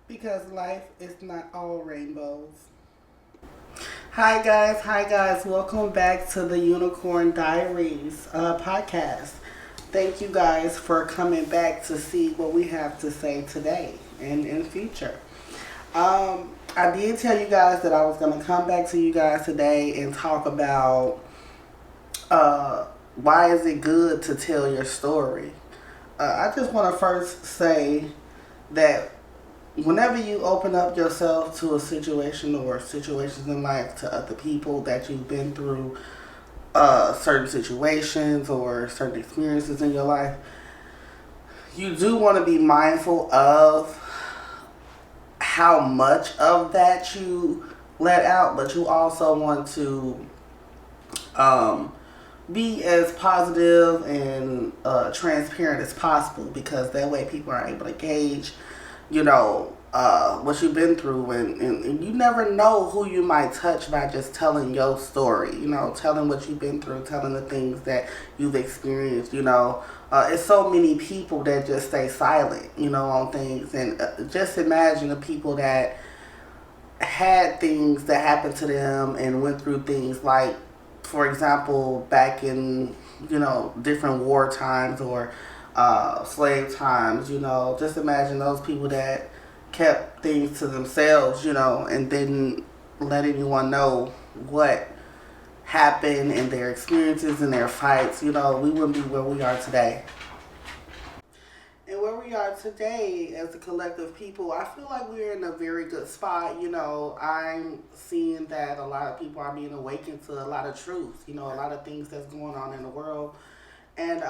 Because life is not all rainbows. Hi guys, welcome back to the Unicorn Diaries podcast. Thank you guys for coming back to see what we have to say today and in the future. I did tell you guys that I was going to come back to you guys today and talk about why is it good to tell your story. I just want to first say that whenever you open up yourself to a situation or situations in life to other people that you've been through certain situations or certain experiences in your life, you do want to be mindful of how much of that you let out, but you also want to um, be as positive and transparent as possible because that way people are able to gauge what you've been through, and you never know who you might touch by just telling your story, telling what you've been through, telling the things that you've experienced, it's so many people that just stay silent, on things, and just imagine the people that had things that happened to them and went through things like, for example, back in, different war times or slave times, just imagine those people that kept things to themselves, and didn't let anyone know what happened and their experiences and their fights, we wouldn't be where we are today. And where we are today as a collective people, I feel like we're in a very good spot. I'm seeing that a lot of people are being awakened to a lot of truth, a lot of things that's going on in the world. And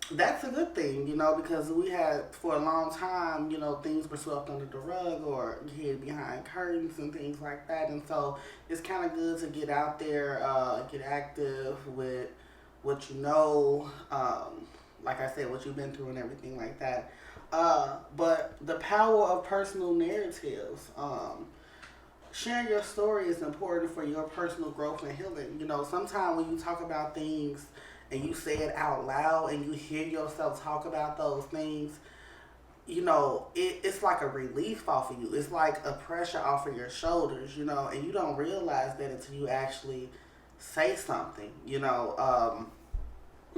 that's a good thing, because we had for a long time, things were swept under the rug or hid behind curtains and things like that. And so it's kind of good to get out there, get active with what you know, like I said, what you've been through and everything like that. But the power of personal narratives, sharing your story is important for your personal growth and healing. Sometimes when you talk about things and you say it out loud and you hear yourself talk about those things, it's like a relief off of you. It's like a pressure off of your shoulders, and you don't realize that until you actually say something.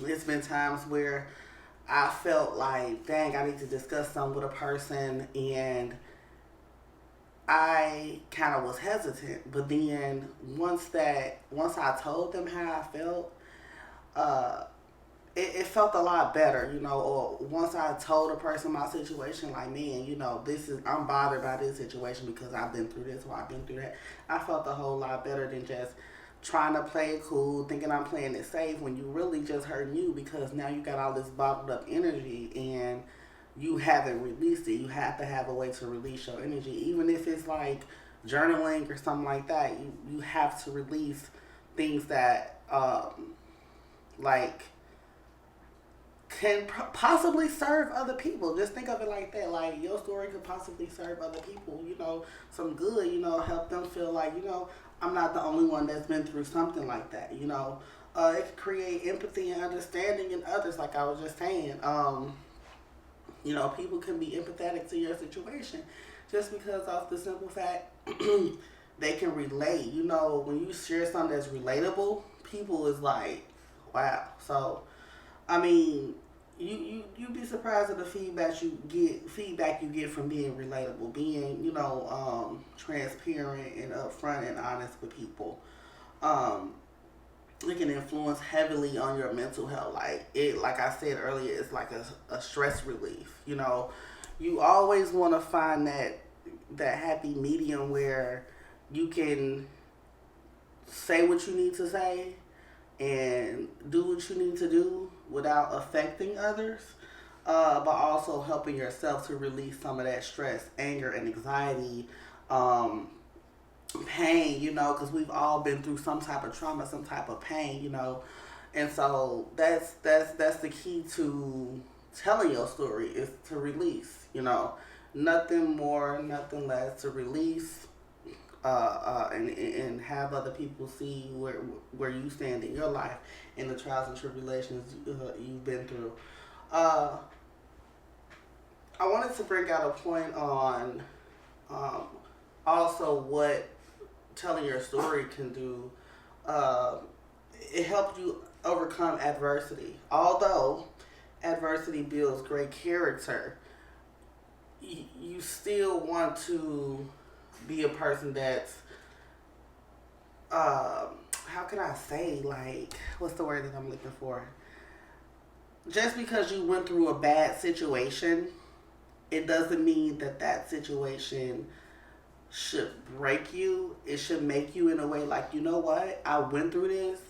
It's been times where I felt like, dang, I need to discuss something with a person, and I kind of was hesitant. But then once I told them how I felt, uh, it felt a lot better, or once I told a person my situation, like, man, I'm bothered by this situation because I've been through this or I've been through that. I felt a whole lot better than just trying to play it cool, thinking I'm playing it safe when you really just hurting you because now you got all this bottled up energy and you haven't released it. You have to have a way to release your energy, even if it's like journaling or something like that. You have to release things that like can possibly serve other people. Just think of it like that. Like your story could possibly serve other people. Some good. Help them feel like I'm not the only one that's been through something like that. It could create empathy and understanding in others. Like I was just saying, people can be empathetic to your situation just because of the simple fact they can relate. When you share something that's relatable, people is like, wow. So I mean, you'd be surprised at the feedback you get from being relatable, being transparent and upfront and honest with people. Um, it can influence heavily on your mental health. Like I said earlier, it's like a stress relief. You always want to find that happy medium where you can say what you need to say and do what you need to do without affecting others, but also helping yourself to release some of that stress, anger, and anxiety, um, pain, because we've all been through some type of trauma, some type of pain, and so that's the key to telling your story is to release, nothing more, nothing less, to release and have other people see where you stand in your life and the trials and tribulations you've been through. Uh, I wanted to bring out a point on um, also what telling your story can do. Uh, it helps you overcome adversity. Although adversity builds great character, you still want to be a person that's how can I say, like, what's the word that I'm looking for? Just because you went through a bad situation, it doesn't mean that that situation should break you. It should make you in a way like, you know what? I went through this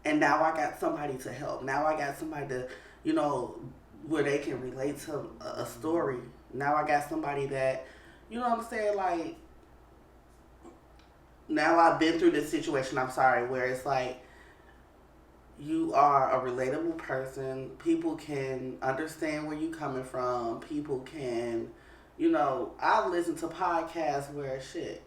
and now I got somebody to help. Now I got somebody to, you know, where they can relate to a story. Now I got somebody that, you know what I'm saying? Like, now I've been through this situation, I'm sorry, where it's like, you are a relatable person. People can understand where you're coming from. People can, you know, I listen to podcasts where shit,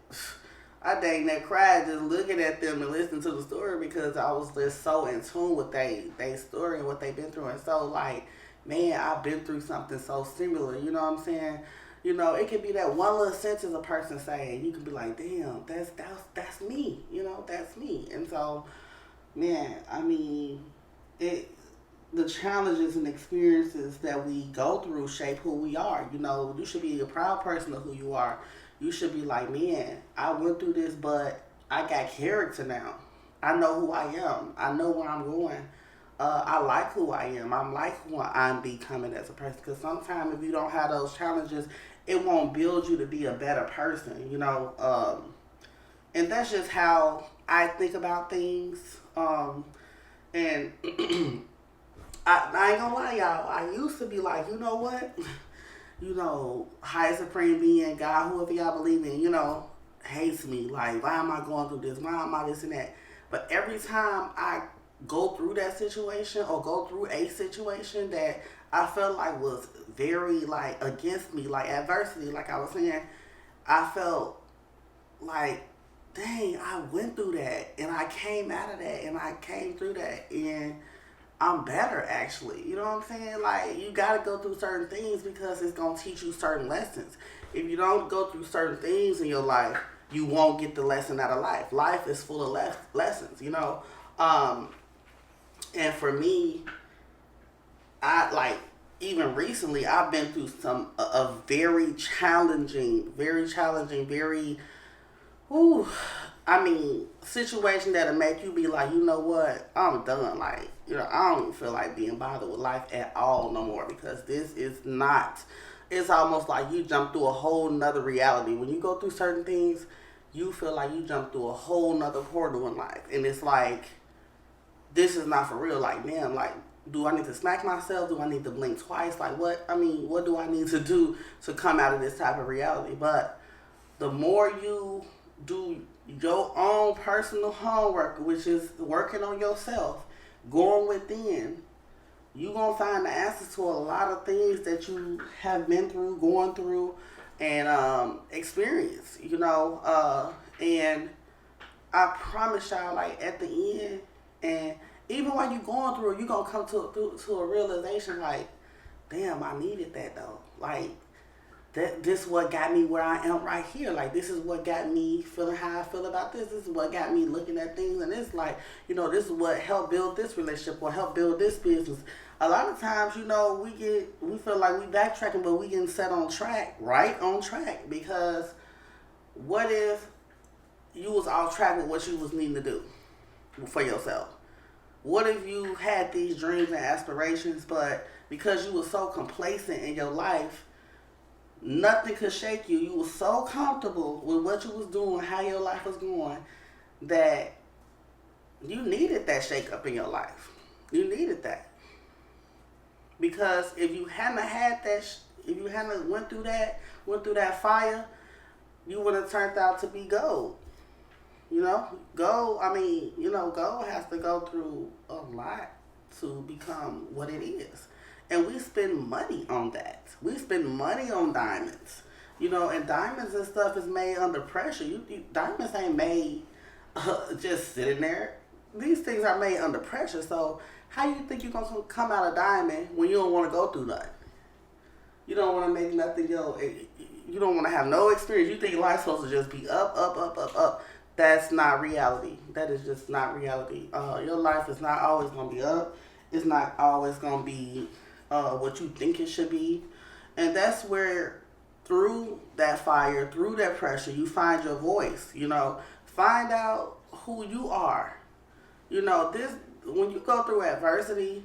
I dang that cried just looking at them and listening to the story because I was just so in tune with they story and what they've been through. And so, like, man, I've been through something so similar. You know what I'm saying? You know, it could be that one little sentence a person saying, you could be like, damn, that's me. You know, that's me. And so, man, I mean, it the challenges and experiences that we go through shape who we are. You know, you should be a proud person of who you are. You should be like, man, I went through this, but I got character now. I know who I am. I know where I'm going. I like who I am. I'm like who I'm becoming as a person. Because sometimes if you don't have those challenges, it won't build you to be a better person. You know, and that's just how I think about things. And I ain't gonna lie, y'all. I used to be like, you know what? You know, high supreme being, God, whoever y'all believe in, you know, hates me. Like, why am I going through this? Why am I this and that? But every time I go through that situation or go through a situation that I felt like was very, like, against me, like adversity, like I was saying, I felt like, dang, I went through that and I came out of that and I came through that and I'm better actually. You know what I'm saying? Like, you gotta go through certain things because it's gonna teach you certain lessons. If you don't go through certain things in your life, you won't get the lesson out of life. Life is full of lessons, you know. And for me, I like even recently I've been through a very challenging, very ooh, I mean, situation that'll make you be like, you know what, I'm done. Like, you know, I don't even feel like being bothered with life at all no more because this is not, it's almost like you jump through a whole nother reality. When you go through certain things, you feel like you jump through a whole nother portal in life. And it's like, this is not for real. Like, man, like, do I need to smack myself? Do I need to blink twice? Like, what? I mean, what do I need to do to come out of this type of reality? But the more you do your own personal homework, which is working on yourself, going within, you're going to find the answers to a lot of things that you have been through, going through, and experience, you know. And I promise y'all, like, at the end, and even while you're going through it, you're going to come to a realization, like, damn, I needed that, though. Like, this is what got me where I am right here. Like, this is what got me feeling how I feel about this. This is what got me looking at things. And it's like, you know, this is what helped build this relationship or helped build this business. A lot of times, you know, we feel like we backtracking, but we getting set on track, right on track. Because what if you was off track with what you was needing to do for yourself? What if you had these dreams and aspirations, but because you were so complacent in your life, nothing could shake you. You were so comfortable with what you was doing, how your life was going, that you needed that shake up in your life. You needed that. Because if you hadn't had that, if you hadn't went through that fire, you would have turned out to be gold. You know, gold has to go through a lot to become what it is. And we spend money on that. We spend money on diamonds. You know, and diamonds and stuff is made under pressure. Diamonds ain't made just sitting there. These things are made under pressure. So how you think you're going to come out a diamond when you don't want to go through nothing? You don't want to make nothing, you don't want to have no experience. You think life's supposed to just be up, up, up, up, up. That's not reality. That is just not reality. Your life is not always going to be up. It's not always going to be what you think it should be. And that's where, through that fire, through that pressure, you find your voice. Find out who you are. This when you go through adversity,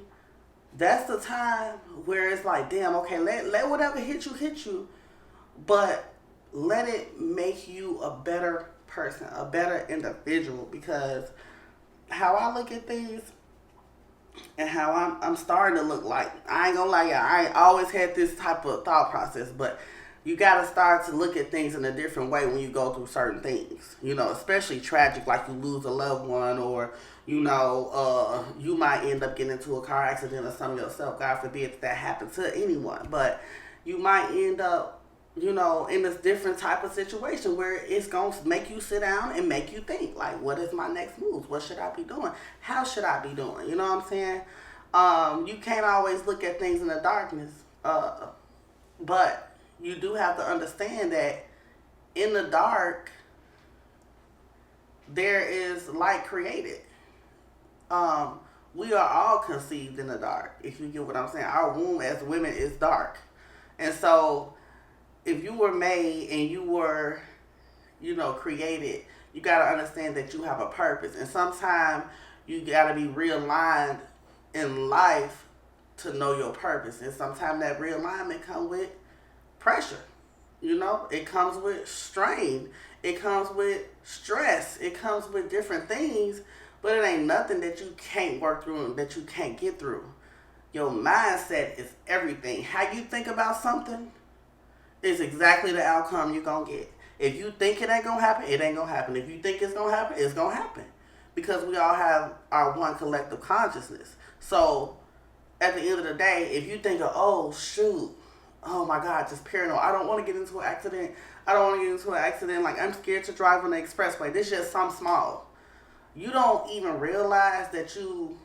that's the time where it's like, damn, okay, let whatever hit you, but let it make you a better person, a better individual. Because how I look at things and how I'm starting to look, like, I ain't gonna lie, y'all, I ain't always had this type of thought process, but you gotta start to look at things in a different way when you go through certain things. Especially tragic, like you lose a loved one, or you might end up getting into a car accident or something yourself. God forbid that happens to anyone, but you might end up, in this different type of situation where it's gonna make you sit down and make you think, like, what is my next move? What should I be doing? How should I be doing? You know what I'm saying? You can't always look at things in the darkness, but you do have to understand that in the dark, there is light created. We are all conceived in the dark, if you get what I'm saying. Our womb as women is dark. And so, if you were made and you were, created, you got to understand that you have a purpose. And sometimes you got to be realigned in life to know your purpose. And sometimes that realignment comes with pressure. It comes with strain. It comes with stress. It comes with different things. But it ain't nothing that you can't work through and that you can't get through. Your mindset is everything. How you think about something is exactly the outcome you're going to get. If you think it ain't going to happen, it ain't going to happen. If you think it's going to happen, it's going to happen. Because we all have our one collective consciousness. So, at the end of the day, if you think of, oh, shoot, oh my God, just paranoid. I don't want to get into an accident. Like, I'm scared to drive on the expressway. This is just something small. You don't even realize that you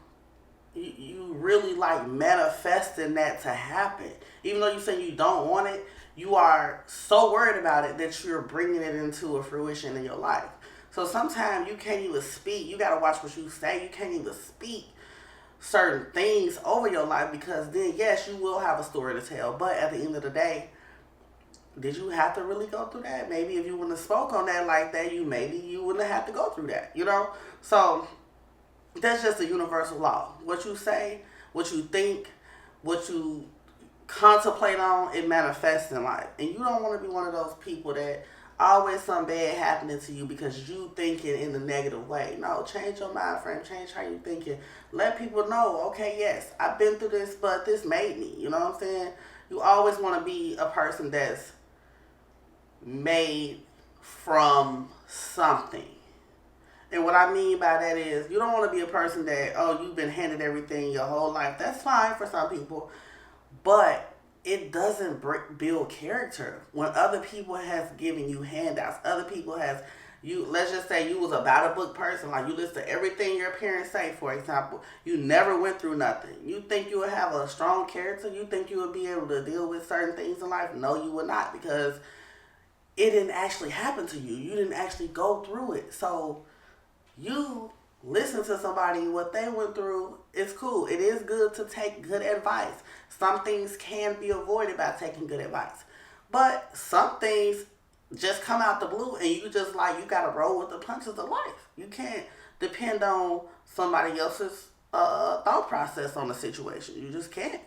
really, like, manifesting that to happen. Even though you say you don't want it, you are so worried about it that you're bringing it into a fruition in your life. So sometimes you can't even speak. You got to watch what you say. You can't even speak certain things over your life, because then, yes, you will have a story to tell. But at the end of the day, did you have to really go through that? Maybe if you wouldn't have spoke on that like that, you wouldn't have had to go through that, So that's just a universal law. What you say, what you think, what you contemplate on, it manifests in life. And you don't want to be one of those people that always something bad happening to you because you thinking in the negative way. No, change your mind frame, change how you thinking. Let people know, okay, yes, I've been through this, but this made me. You know what I'm saying? You always want to be a person that's made from something. And what I mean by that is, you don't want to be a person that, oh, you've been handed everything your whole life. That's fine for some people, but it doesn't build character. When other people has given you handouts, other people has, let's just say you was a by the book person, like you listen to everything your parents say, for example. You never went through nothing. You think you would have a strong character? You think you would be able to deal with certain things in life? No, you would not, because it didn't actually happen to you. You didn't actually go through it. So you listen to somebody, what they went through. It's cool. It is good to take good advice. Some things can be avoided by taking good advice. But some things just come out the blue and you just like, you got to roll with the punches of life. You can't depend on somebody else's thought process on the situation. You just can't.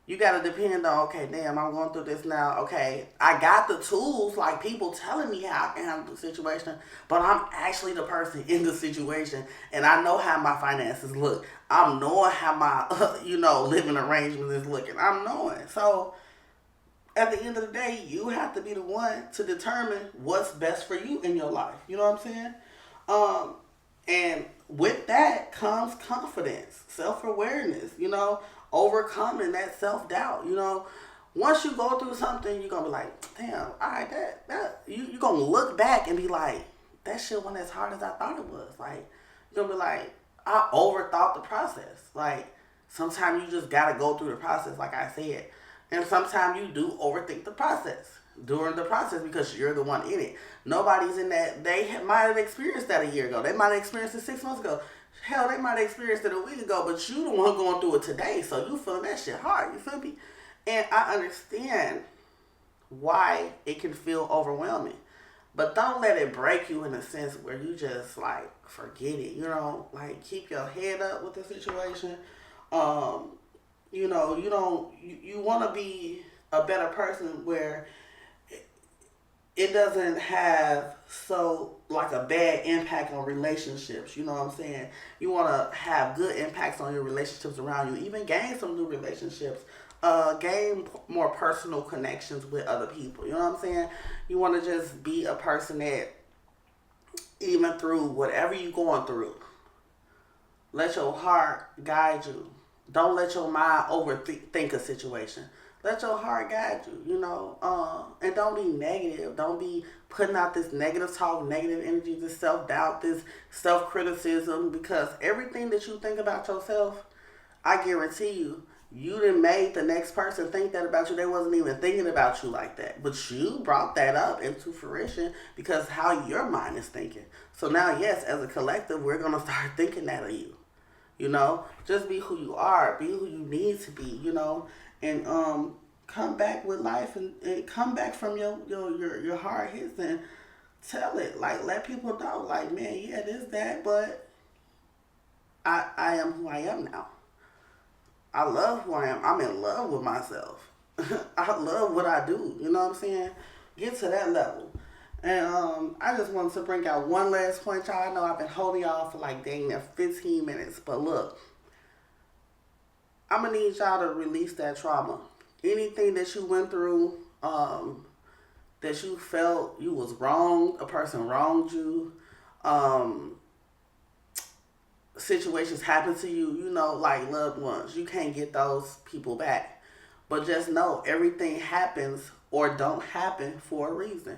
You got to depend on, okay, damn, I'm going through this now. Okay, I got the tools, like people telling me how I can handle the situation, but I'm actually the person in the situation, and I know how my finances look. I'm knowing how my, living arrangement is looking. I'm knowing. So, at the end of the day, you have to be the one to determine what's best for you in your life. You know what I'm saying? And with that comes confidence, self-awareness, overcoming that self-doubt. Once you go through something, you're going to be like, damn, all right, you're going to look back and be like, that shit wasn't as hard as I thought it was. Like, you're going to be like, I overthought the process. Like, sometimes you just got to go through the process, like I said. And sometimes you do overthink the process during the process because you're the one in it. Nobody's in that. They might have experienced that a year ago. They might have experienced it 6 months ago. Hell, they might have experienced it a week ago, but you the one going through it today, so you feeling that shit hard. You feel me? And I understand why it can feel overwhelming. But don't let it break you in a sense where you just like forget it. Like keep your head up with the situation. Um, you want to be a better person where it doesn't have so like a bad impact on relationships. You know what I'm saying? You want to have good impacts on your relationships around you. Even gain some new relationships. Gain more personal connections with other people. You know what I'm saying? You want to just be a person that even through whatever you're going through, let your heart guide you. Don't let your mind overthink a situation. Let your heart guide you, and don't be negative. Don't be putting out this negative talk, negative energy, this self-doubt, this self-criticism, because everything that you think about yourself, I guarantee you done made the next person think that about you. They wasn't even thinking about you like that. But you brought that up into fruition because how your mind is thinking. So now, yes, as a collective, we're going to start thinking that of you. Just be who you are. Be who you need to be, and come back with life and come back from your hard hits and tell it. Like, let people know, like, man, yeah, this, that, but I am who I am now. I love who I am. I'm in love with myself. I love what I do. You know what I'm saying? Get to that level. And I just wanted to bring out one last point, y'all. I know I've been holding y'all for like dang near 15 minutes. But look, I'm going to need y'all to release that trauma. Anything that you went through, that you felt you was wrong, a person wronged you, situations happen to you, like loved ones. You can't get those people back. But just know everything happens or don't happen for a reason.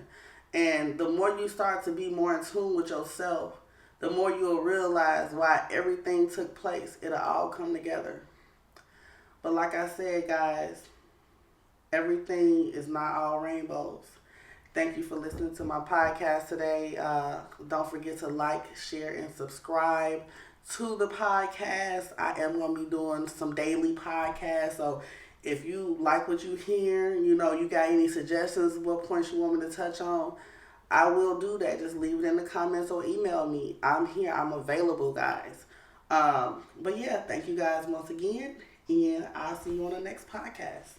And the more you start to be more in tune with yourself, the more you'll realize why everything took place. It'll all come together. But like I said, guys, everything is not all rainbows. Thank you for listening to my podcast today. Don't forget to like, share, and subscribe to the podcast. I am going to be doing some daily podcasts. So if you like what you hear, you got any suggestions, what points you want me to touch on, I will do that. Just leave it in the comments or email me. I'm here. I'm available, guys. But yeah, thank you guys once again. And I'll see you on the next podcast.